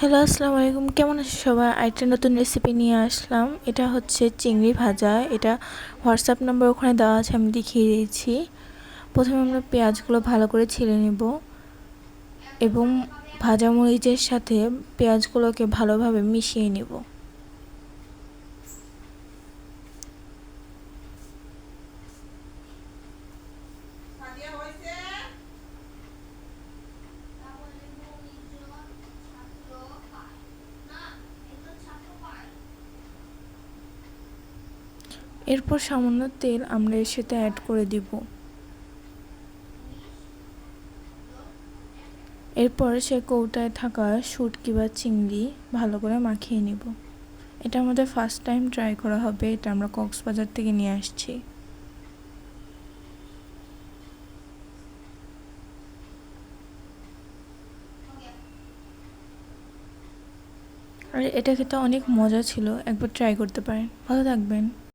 Hello, আসসালামু আলাইকুম। কেমন আছো সবাই? আরেকটা নতুন রেসিপি নিয়ে আসলাম। এটা হচ্ছে চিংড়ি ভাজা। এটা হোয়াটসঅ্যাপ নাম্বার ওখানে দেওয়া আছে, আমি দেখিয়ে দিয়েছি। প্রথমে আমরা পেঁয়াজগুলো ভালো করে ছিলে নেব এবং ভাজা মরিচের সাথে পেঁয়াজগুলোকে ভালোভাবে মিশিয়ে নেব। এরপর সামান্য তেল আমরা এর সাথে অ্যাড করে দিব। এরপর সে কৌটায় থাকা শুটকি বা চিংড়ি ভালো করে মাখিয়ে নিব। এটা আমাদের ফার্স্ট টাইম ট্রাই করা হবে। এটা আমরা কক্সবাজার থেকে নিয়ে আসছি। আর এটা খেতে অনেক মজা ছিল। একবার ট্রাই করতে পারেন। ভালো থাকবেন।